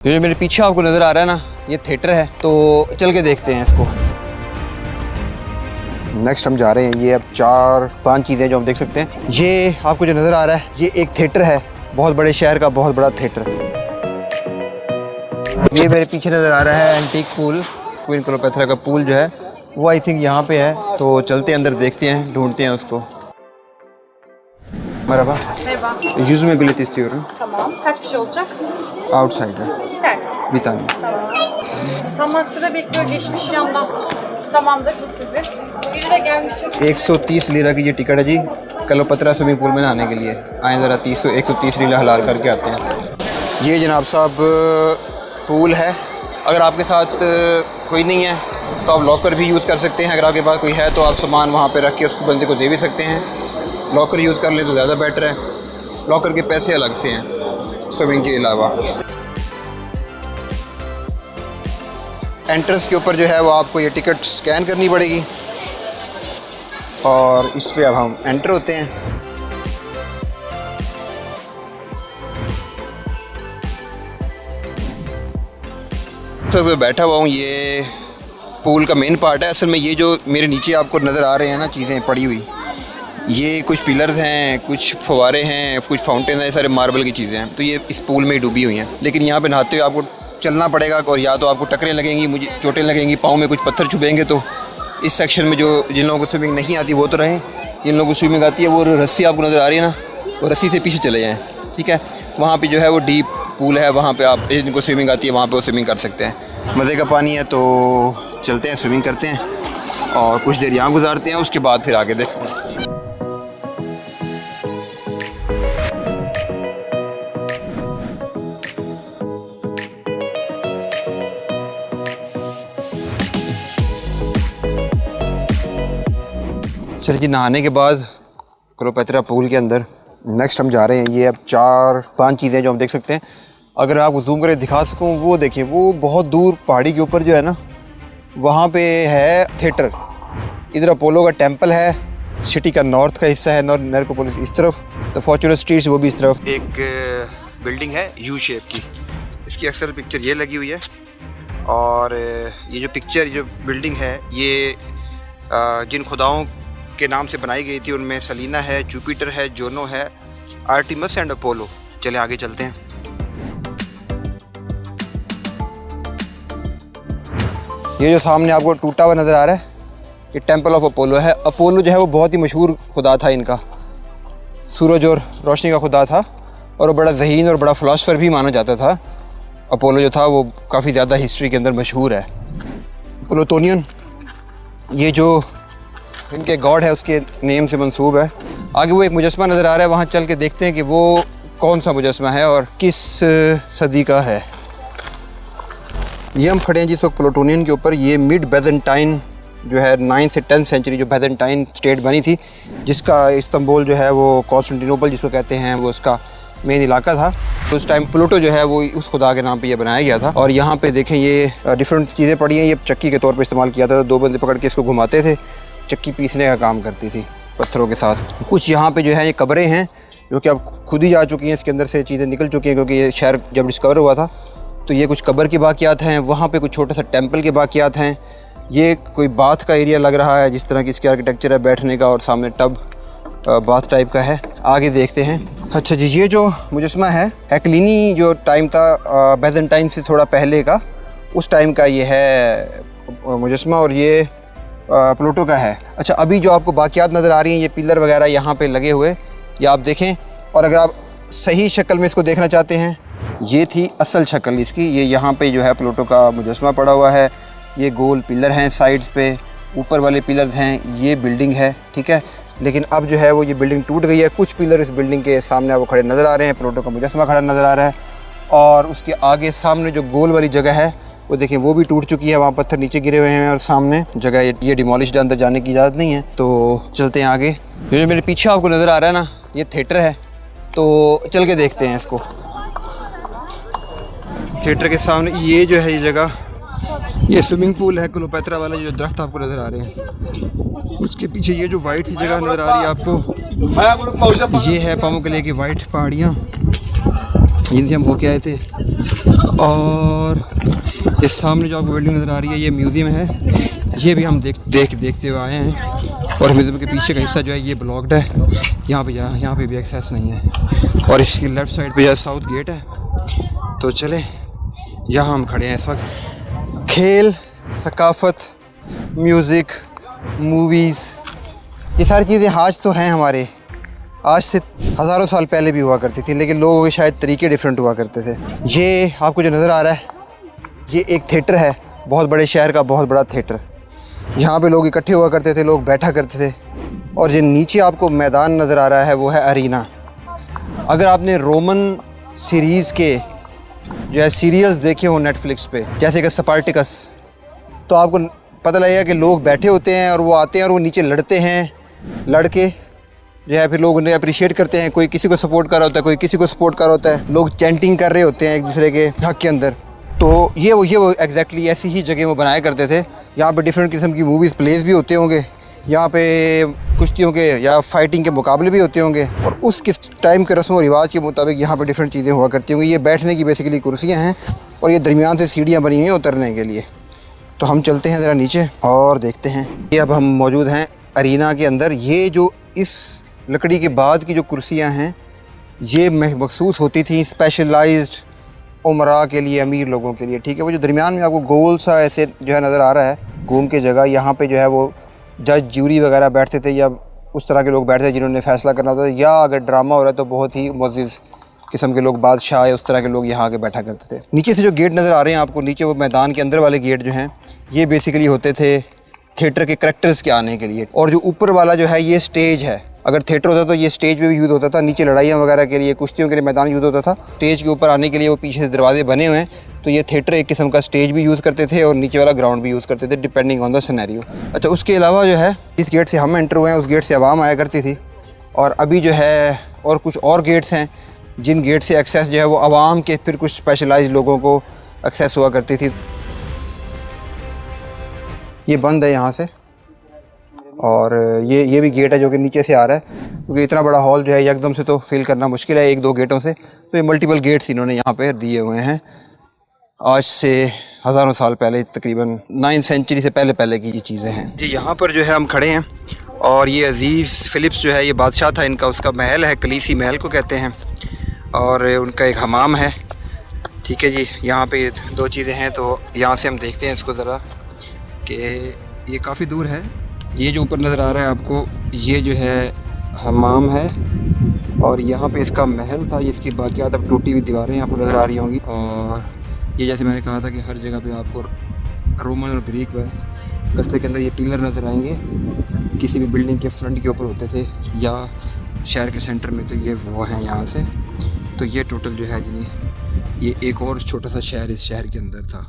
ये जो मेरे पीछे आपको नज़र आ रहा है ना, ये थिएटर है, तो चल के देखते हैं इसको। नेक्स्ट हम जा रहे हैं, ये अब 4-5 चीज़ें जो हम देख सकते हैं। ये आपको जो नज़र आ रहा है, ये एक थिएटर है, बहुत बड़े शहर का बहुत बड़ा थिएटर। ये मेरे पीछे नज़र आ रहा है एंटीक पूल, क्वीन क्लोपेत्रा का पूल जो है वो आई थिंक यहाँ पे है, तो चलते हैं अंदर, देखते हैं, ढूंढते हैं उसको। Merhaba. Merhaba. 100 mi bilet istiyorum. Tamam. Kaç kişi olacak? Outsider. Bir tane. Bir tane. Tamam. İnsanlar sıra bekliyor geçmiş yandan. Tamamdır, bu sizin. Biri de gelmiş. 130 lira की ये टिकट है जी, क्लोपेत्रा स्विमिंग पूल में नहाने के लिए। आए ज़रा 130 लीरा हलाल करके आते हैं। ये जनाब साहब पूल है। अगर आपके साथ कोई नहीं है तो आप लॉकर भी यूज़ कर सकते हैं। अगर आपके पास कोई है तो आप सामान वहाँ पे रख के उसको बंदे को दे भी सकते हैं। लॉकर यूज़ कर लें तो ज़्यादा बेटर है। लॉकर के पैसे अलग से हैं स्विमिंग के अलावा। एंट्रेंस के ऊपर जो है वो आपको ये टिकट स्कैन करनी पड़ेगी और इस पे अब हम एंटर होते हैं। तो बैठा हुआ हूँ, ये पूल का मेन पार्ट है। असल में ये जो मेरे नीचे आपको नज़र आ रहे हैं ना चीज़ें पड़ी हुई, ये कुछ पिलर्स हैं, कुछ फवारे हैं, कुछ फाउंटेन हैं, सारे मार्बल की चीज़ें हैं। तो ये इस पूल में ही डूबी हुई हैं। लेकिन यहाँ पे नहाते हुए आपको चलना पड़ेगा और या तो आपको टकरें लगेंगी, मुझे चोटें लगेंगी, पाँव में कुछ पत्थर छुपेंगे। तो इस सेक्शन में जो जिन लोगों को स्विमिंग नहीं आती वो तो रहें, जिन लोगों को स्विमिंग आती है वो रस्सी आपको नज़र आ रही है ना, वो रस्सी से पीछे चले जाएँ, ठीक है। वहाँ पर जो है वो डीप पूल है, वहाँ पर आप जिनको स्विमिंग आती है वहाँ पर वो स्विमिंग कर सकते हैं। मज़े का पानी है, तो चलते हैं, स्विमिंग करते हैं और कुछ देर यहाँ गुजारते हैं, उसके बाद फिर आगे देखते हैं। चलिए जी, नहाने के बाद क्लोपेत्रा पूल के अंदर नेक्स्ट हम जा रहे हैं। ये अब 4-5 चीज़ें जो हम देख सकते हैं। अगर आपको जूम करके दिखा सकूँ, वो देखिए, वो बहुत दूर पहाड़ी के ऊपर जो है ना, वहाँ पे है थिएटर। इधर अपोलो का टेंपल है, सिटी का नॉर्थ का हिस्सा है, नेर्कोपोलिस इस तरफ, तो फॉर्चूनर स्ट्रीट्स वो भी इस तरफ। एक बिल्डिंग है यू शेप की, इसकी अक्सर पिक्चर ये लगी हुई है। और ये जो पिक्चर, जो बिल्डिंग है, ये जिन खुदाओं के नाम से बनाई गई थी उनमें सेलिना है, जुपिटर है, जोनो है, आर्टिमस एंड अपोलो। चले आगे चलते हैं। ये जो सामने आपको टूटा हुआ नज़र आ रहा है, ये टेंपल ऑफ अपोलो है। अपोलो जो है वो बहुत ही मशहूर खुदा था इनका, सूरज और रोशनी का खुदा था, और वो बड़ा ज़हीन और बड़ा फ़िलासफ़र भी माना जाता था। अपोलो जो था वो काफ़ी ज़्यादा हिस्ट्री के अंदर मशहूर है। प्लूटोनियन, ये जो इनके गॉड है उसके नेम से मंसूब है। आगे वो एक मुजस्मा नज़र आ रहा है, वहाँ चल के देखते हैं कि वो कौन सा मुजस्मा है और किस सदी का है। ये हम खड़े हैं जिस वक्त प्लूटोनियन के ऊपर। ये मिड बैजेंटाइन जो है 9th से 10th सेंचुरी जो बैजेंटाइन स्टेट बनी थी, जिसका इस्तांबुल जो है वो कॉन्स्टेंटिनोपल जिसको कहते हैं, वो उसका मेन इलाका था। तो उस टाइम प्लूटो जो है वो उस खुदा के नाम पे ये बनाया गया था। और यहाँ पे देखें, ये डिफरेंट चीज़ें पड़ी हैं। ये चक्की के तौर पे इस्तेमाल किया था, 2 बंदे पकड़ के इसको घुमाते थे, चक्की पीसने का काम करती थी पत्थरों के साथ। कुछ यहाँ पे जो है ये कब्रें हैं जो कि अब खुद ही जा चुकी हैं, इसके अंदर से चीज़ें निकल चुकी हैं, क्योंकि ये शहर जब डिस्कवर हुआ था। तो ये कुछ कब्र के बाक़ियात हैं, वहाँ पे कुछ छोटा सा टेंपल के बाक़ियात हैं। ये कोई बाथ का एरिया लग रहा है, जिस तरह की इसकी आर्किटेक्चर है बैठने का, और सामने टब बाथ टाइप का है। आगे देखते हैं। अच्छा जी, ये जो मुजस्मा है हेक्लिनी जो टाइम था बैजेंटाइन से थोड़ा पहले का, उस टाइम का ये है मुजस्मा, और ये प्लूटो का है। अच्छा, अभी जो आपको बाक़ियात नज़र आ रही हैं, ये पिलर वगैरह यहाँ पे लगे हुए, ये आप देखें। और अगर आप सही शक्ल में इसको देखना चाहते हैं, ये थी असल शक्ल इसकी। ये यहाँ पे जो है प्लूटो का मुजस्मा पड़ा हुआ है। ये गोल पिलर हैं साइड्स पे, ऊपर वाले पिलर्स हैं, ये बिल्डिंग है, ठीक है। लेकिन अब जो है वो ये बिल्डिंग टूट गई है। कुछ पिलर इस बिल्डिंग के सामने आपको खड़े नज़र आ रहे हैं, प्लूटो का मुजस्मा खड़ा नज़र आ रहा है। और उसके आगे सामने जो गोल वाली जगह है वो देखें, वो भी टूट चुकी है, वहाँ पत्थर नीचे गिरे हुए हैं और सामने जगह ये डिमोलिश्ड है, अंदर जाने की इजाज़त नहीं है। तो चलते हैं आगे। ये जो मेरे पीछे आपको नज़र आ रहा है ना, ये थिएटर है, तो चल के देखते हैं इसको। थिएटर के सामने ये जो है ये जगह, ये स्विमिंग पूल है क्लोपेत्रा वाला, जो दरख्त आपको नज़र आ रहे हैं। उसके पीछे ये जो वाइट सी जगह नज़र आ रही है आपको, ये है पामोकले की वाइट पहाड़ियाँ। यहीं से हम होके आए थे। और इस सामने जो आपको बिल्डिंग नज़र आ रही है ये म्यूज़ियम है, ये भी हम देखते हुए आए हैं। और म्यूज़ियम के पीछे का हिस्सा जो है ये ब्लॉक्ड है, यहाँ पे भी एक्सेस नहीं है। और इसकी लेफ़्ट साइड पे जो साउथ गेट है। तो चले, यहाँ हम खड़े हैं इस वक्त। खेल, सकाफ़त, म्यूज़िक, मूवीज़, ये सारी चीज़ें आज तो हैं हमारे, आज से हज़ारों साल पहले भी हुआ करती थी, लेकिन लोगों के शायद तरीके डिफरेंट हुआ करते थे। ये आपको जो नज़र आ रहा है ये एक थिएटर है, बहुत बड़े शहर का बहुत बड़ा थिएटर। यहाँ पे लोग इकट्ठे हुआ करते थे, लोग बैठा करते थे। और जो नीचे आपको मैदान नज़र आ रहा है वो है अरीना। अगर आपने रोमन सीरीज़ के जो है सीरियल्स देखे हो नेटफ्लिक्स पे, जैसे कि स्पार्टिकस, तो आपको पता लगेगा कि लोग बैठे होते हैं और वो आते हैं और वो नीचे लड़ते हैं, लड़के जो है फिर लोग उन्हें अप्रिशिएट करते हैं। कोई किसी को सपोर्ट कर रहा होता है, कोई किसी को सपोर्ट कर रहा होता है, लोग चैंटिंग कर रहे होते हैं एक दूसरे के हक के अंदर। तो ये वो एग्जैक्टली ऐसी ही जगह वो बनाया करते थे। यहाँ पे डिफरेंट किस्म की मूवीज़ प्लेस भी होते होंगे, यहाँ पे कुश्तियों के या फाइटिंग के मुकाबले भी होते होंगे। और उस किस टाइम के रस्म व रिवाज के मुताबिक यहाँ पे डिफरेंट चीज़ें हुआ करती होंगी। ये बैठने की बेसिकली कुर्सियाँ हैं और ये दरमियान से सीढ़ियाँ बनी हुई हैं उतरने के लिए। तो हम चलते हैं ज़रा नीचे और देखते हैं। ये अब हम मौजूद हैं अरीना के अंदर। ये जो इस लकड़ी के बाद की जो कुर्सियाँ हैं ये मखसूस होती थी स्पेशलाइज्ड उमरा के लिए, अमीर लोगों के लिए, ठीक है। वो जो दरमियान में आपको गोल सा ऐसे जो है नज़र आ रहा है घूम के जगह, यहाँ पे जो है वो जज ज्यूरी वगैरह बैठते थे या उस तरह के लोग बैठते थे जिन्होंने फ़ैसला करना होता था, या अगर ड्रामा हो रहा है तो बहुत ही मुअज़्ज़िज़ किस्म के लोग, बादशाह या उस तरह के लोग यहाँ आके बैठा करते थे। नीचे से जो गेट नज़र आ रहे हैं आपको, नीचे वो मैदान के अंदर वाले गेट जो हैं ये बेसिकली होते थे थिएटर के करैक्टर्स के आने के लिए। और जो ऊपर वाला जो है ये स्टेज है। अगर थिएटर होता तो ये स्टेज पे भी यूज़ होता था, नीचे लड़ाइयाँ वगैरह के लिए, कुश्तियों के लिए मैदान यूज़ होता था। स्टेज के ऊपर आने के लिए वो पीछे से दरवाजे बने हुए हैं, तो ये थिएटर एक किस्म का स्टेज भी यूज़ करते थे और नीचे वाला ग्राउंड भी यूज़ करते थे डिपेंडिंग ऑन द सिनेरियो। अच्छा, उसके अलावा जो है इस गेट से हम एंटर हुए हैं, उस गेट से आवाम आया करती थी। और अभी जो है और कुछ और गेट्स हैं जिन गेट से एक्सेस जो है वो आवाम के फिर कुछ स्पेशलाइज्ड लोगों को एक्सेस हुआ करती थी। ये बंद है यहाँ से। और ये भी गेट है जो कि नीचे से आ रहा है, क्योंकि इतना बड़ा हॉल जो है एकदम से तो फिल करना मुश्किल है एक दो गेटों से। तो ये मल्टीपल गेट्स इन्होंने यहाँ पे दिए हुए हैं, आज से हज़ारों साल पहले, तकरीबन 9th सेंचुरी से पहले की ये चीज़ें हैं जी। यहाँ पर जो है हम खड़े हैं और ये अज़ीज़ फ़िलिप्स जो है ये बादशाह था इनका, उसका महल है, कलीसी महल को कहते हैं। और उनका एक हमाम है, ठीक है जी। यहाँ पे दो चीज़ें हैं, तो यहाँ से हम देखते हैं इसको ज़रा कि ये काफ़ी दूर है। ये जो ऊपर नज़र आ रहा है आपको ये जो है हमाम है और यहाँ पे इसका महल था। इसकी बाक़ियात अब टूटी हुई दीवारें आपको नज़र आ रही होंगी। और ये जैसे मैंने कहा था कि हर जगह पे आपको रोमन और ग्रीक कल्चर के अंदर ये पिलर नज़र आएंगे, किसी भी बिल्डिंग के फ्रंट के ऊपर होते थे या शहर के सेंटर में, तो ये वो हैं यहाँ से। तो ये टोटल जो है जी ये एक और छोटा सा शहर इस शहर के अंदर था।